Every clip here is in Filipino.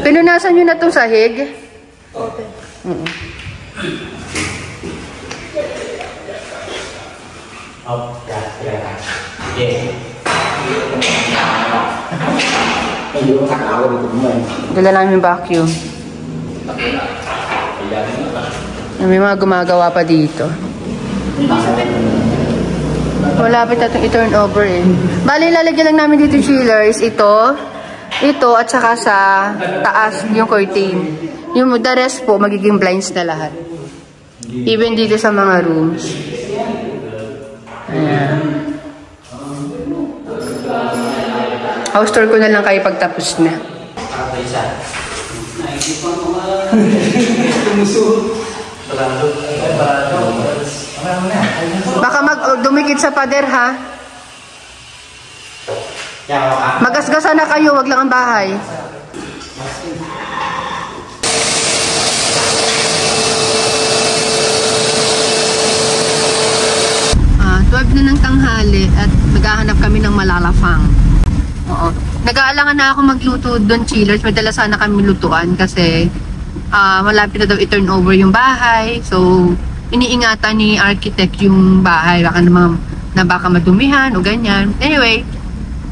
Pinunasan nyo na itong sahig? Okay. Dala namin vacuum. May mga gumagawa pa dito. Malapit natin i-turn over eh. Bali, lalagyan lang namin dito chillers. Ito, at saka sa taas yung curtain. Yung the rest po, magiging blinds na lahat. Even dito sa mga rooms. Ayan. House tour ko na lang kayo pagtapos na. Baka dumikit sa pader ha. Magasgasan na kayo, wag lang ang bahay. Tuwag na ng tanghali at naghahanap kami ng malalafang. Oo. Nag-aalangan na ako magluto doon, chillers. Madala sana kami lutuan kasi malapit na daw i-turn over yung bahay. So, iniingatan ni architect yung bahay. Baka madumihan o ganyan. Anyway,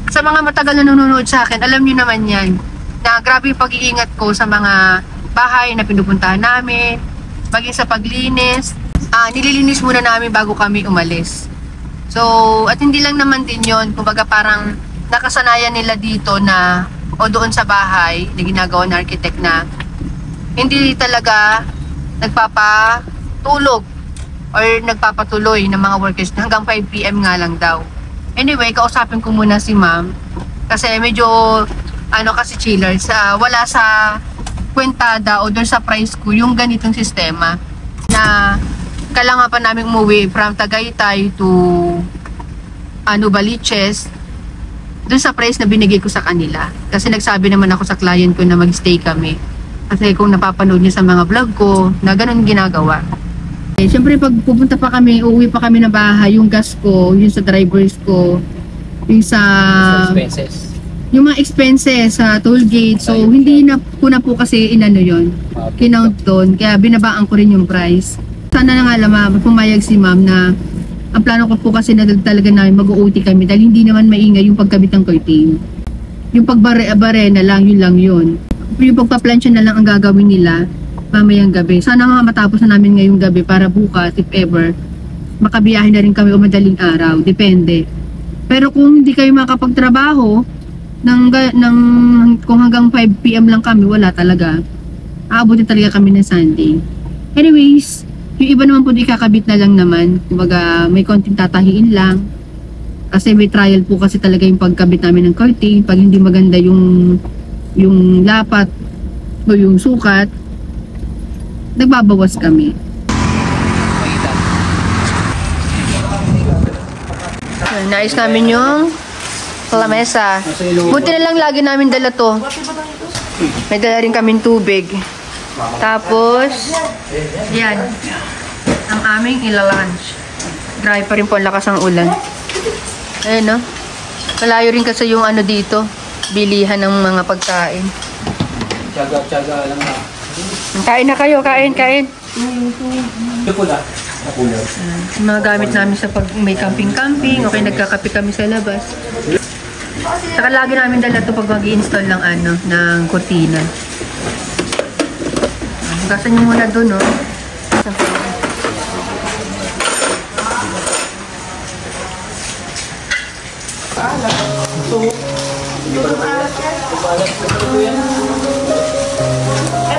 sa mga matagal na nanonood sa akin, alam nyo naman yan na grabe yung pag-iingat ko sa mga bahay na pinupuntahan namin, maging sa paglinis. Nililinis muna namin bago kami umalis. So, at hindi lang naman din yun, kumbaga parang nakasanayan nila dito na, o doon sa bahay na ginagawa ng architect na hindi talaga nagpapatulog or nagpapatuloy ng mga workers hanggang 5 PM nga lang daw. Anyway, kausapin ko muna si ma'am kasi medyo, kasi chillers, wala sa kwentada o doon sa price ko yung ganitong sistema na kailangan pa namin umuwi from Tagaytay to Baliches doon sa price na binigay ko sa kanila. Kasi nagsabi naman ako sa client ko na mag-stay kami. Kasi kung napapanood niya sa mga vlog ko, na ganun ginagawa. Siyempre pag pupunta pa kami, uuwi pa kami ng bahay, yung gas ko, yung sa drivers ko, yung sa expenses. Yung mga expenses sa toll gate. So hindi na po kasi inano yon, kinount doon. Kaya binabaan ko rin yung price. Sana na nga lang pumayag si ma'am na ang plano ko po kasi na talaga namin mag-OT kami dahil hindi naman maingay yung pagkabit ng curtain. Yung pagbare-bare na lang, yun lang yun. Yung pagpa-plancha na lang ang gagawin nila mamayang gabi. Sana nga matapos na namin ngayong gabi para bukas, if ever, makabiyahe na rin kami o madaling araw. Depende. Pero kung hindi kayo makapagtrabaho, kung hanggang 5 PM lang kami, wala talaga. Aabutin talaga kami ng Sunday. Anyways, yung iba naman po ikakabit na lang naman. Kumbaga may konting tatahiin lang. Kasi may trial po kasi talaga yung pagkabit namin ng curtain. Pag hindi maganda yung lapat o yung sukat, nagbabawas kami. Nais namin yung lamesa. Buti na lang lagi namin dala to. May dala rin kaming tubig. Tapos, yan. Ang aming ila-lunch. Grabe pa rin po ang lakas ng ulan. Ayun, no? Malayo rin kasi yung dito. Bilihan ng mga pagkain. Tsaga-tsaga lang na. Kain na kayo, kain. Pula. Mga gamit namin sa pag may camping-camping. Okay, nagkakape kami sa labas. Saka lagi namin dala ito pag mag-i-install ng kurtina. Hugasan nyo muna doon, no?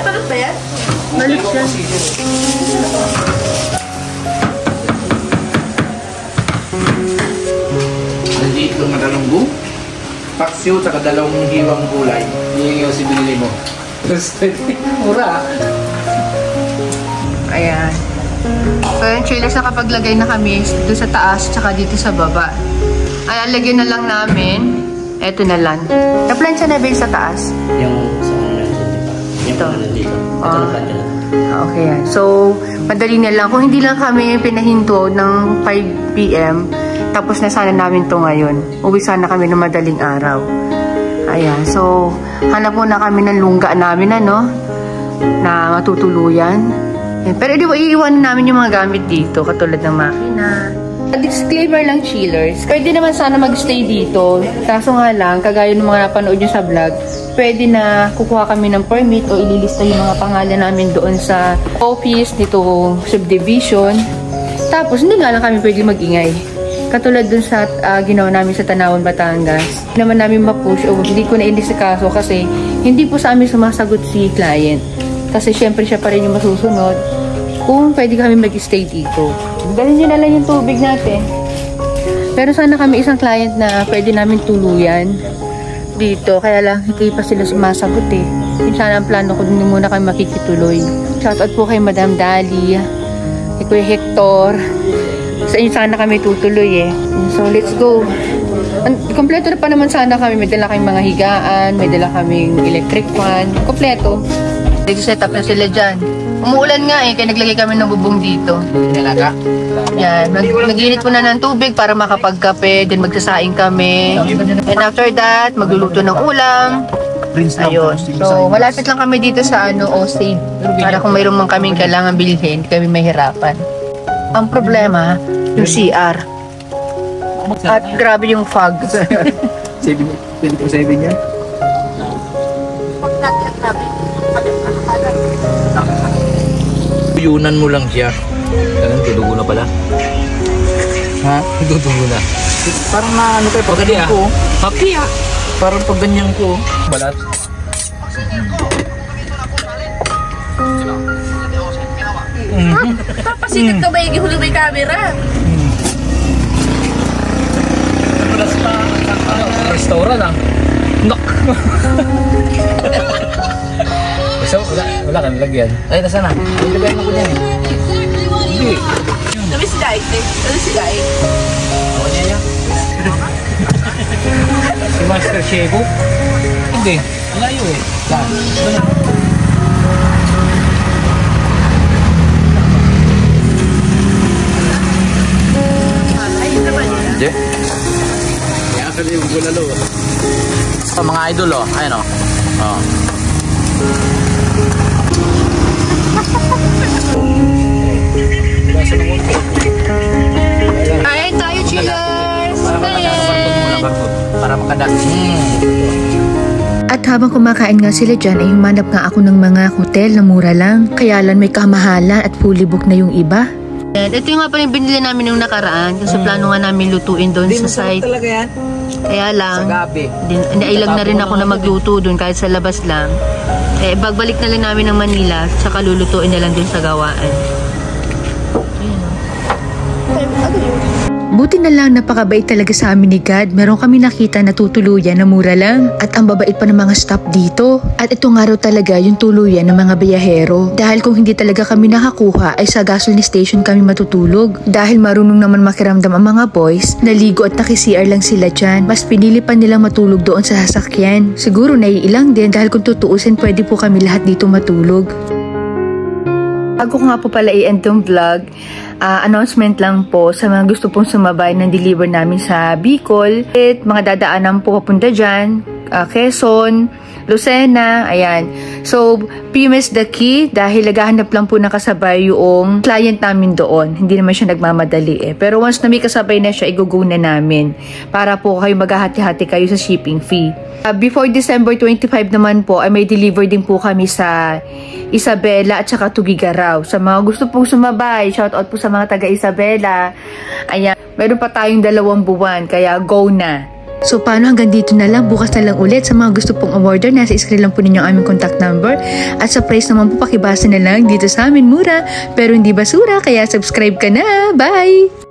Balot ba yan? Balot yan. Nandito ng dalawang paksiw at dalawang hiwang gulay. Yung si binili mo. Mura. Ayan. So yung chillers, nakapaglagay na kami dito sa taas tsaka dito sa baba. Ay, lagyan na lang namin. Eto na lang. Na-plancha na ba yung sa taas? Yung sa Ito. Ito na plancha na. Okay yan. So, madali na lang. Kung hindi lang kami pinahinto ng 5 PM, tapos na sana namin to ngayon. Uwi sana kami ng madaling araw. Ayan, so hanap muna kami ng lungga namin na matutuluyan. Ayan, pero iiwan namin yung mga gamit dito, katulad ng makina. Disclaimer lang, chillers. Pwede naman sana magstay dito. Kaso nga lang, kagaya ng mga napanood nyo sa vlog, pwede na kukuha kami ng permit o ililista yung mga pangalan namin doon sa office nitong subdivision. Tapos, hindi nga lang kami pwede mag-ingay. Katulad dun sa ginawa namin sa Tanawan, Batangas. Hindi naman namin ma-push o hindi ko na-indis sa kaso kasi hindi po sa amin sumasagot si client. Kasi syempre siya pa rin yung masusunod kung pwede kami mag-stay dito. Dalhin nyo na lang yung tubig natin. Pero sana kami isang client na pwede namin tuluyan dito. Kaya lang, hindi pa sila sumasagot eh. Yung sana ang plano ko, hindi muna kami makikituloy. Shoutout po kay Madam Dali, kay Kuya Hector. Sa inyo sana kami tutuloy eh. So, let's go. Kompleto na pa naman sana kami. May dala kaming mga higaan, may dala kaming electric fan. Kompleto. Nag-set up na sila dyan. Umuulan nga eh, kaya naglagay kami ng bubong dito. Nalaga. Yan, nag-init muna ng tubig para makapagkape, then magsasaing kami. And after that, magluluto ng ulam. Ayun. So, malapit lang kami dito sa Osage. Para kung mayroon man kaming kailangan bilhin, hindi kami mahirapan. Ang problema, yung CR. At grabe yung fog. 24/7 yan? Yunan mo lang siya. Ganun, tudugo na pala. Ha? Tudugo na. Parang na ano kayo, pag ganyan ko. Happy ah. Parang pag ganyan ko. Balat. Papasikit ka ba yung gihuli may camera? Nagulas pa. Restaurant ah. Nok. So, wala kang lagyan. Ay, nasa na? Ilagay mo ko yan eh. Hindi. Sabi si Daik eh. Sabi si Daik. Ako niya yan. Si Master Shego? Hindi. Malayo eh. Hindi. Kaya ka yung bulalo. So, mga idol oh. Ayan oh. Oh. Ayan tayo, chillers! Para makadak. At habang kumakain nga sila dyan ay humanap nga ako ng mga hotel na mura lang. Kaya lang may kamahalan at fully book na yung iba. Ito yung nga pala yung binili namin nung nakaraan kasi plano nga namin lutuin doon sa site. Talaga yan? Kaya lang, Sa gabi. nailag na rin ako na magluto doon kahit sa labas lang. Bagbalik na lang namin ng Manila saka lulutuin na lang din sa gawaan. Buti na lang napakabait talaga sa amin ni God. Meron kami nakita na tutuluyan na mura lang. At ang babait pa ng mga staff dito. At ito nga raw talaga yung tuluyan ng mga biyahero. Dahil kung hindi talaga kami nakakuha ay sa gasoline station kami matutulog. Dahil marunong naman makiramdam ang mga boys, naligo at naki-CR lang sila dyan. Mas pinili pa nilang matulog doon sa sasakyan. Siguro naiilang din dahil kung tutuusin pwede po kami lahat dito matulog. Bago ko nga po pala i-end tong vlog, announcement lang po sa mga gusto pong sumabay ng deliver namin sa Bicol. At mga dadaanan po papunta dyan, Quezon, Lucena, ayan. So, PMS the key dahil naghahanap lang po ng kasabay yung client namin doon. Hindi naman siya nagmamadali eh. Pero once na may kasabay na siya, i-go na namin para po kayo maghahati-hati kayo sa shipping fee. Before December 25 naman po ay may deliver din po kami sa Isabela at saka Tugigaraw. Sa mga gusto pong sumabay, shoutout po sa mga taga Isabela. Ayan, meron pa tayong 2 buwan kaya go na. So paano hanggang dito na lang, bukas na lang ulit. Sa mga gusto pong umorder, nasa screen lang po ninyo ang aming contact number. At sa price naman po pakibasa na lang, dito sa amin mura pero hindi basura, kaya subscribe ka na. Bye!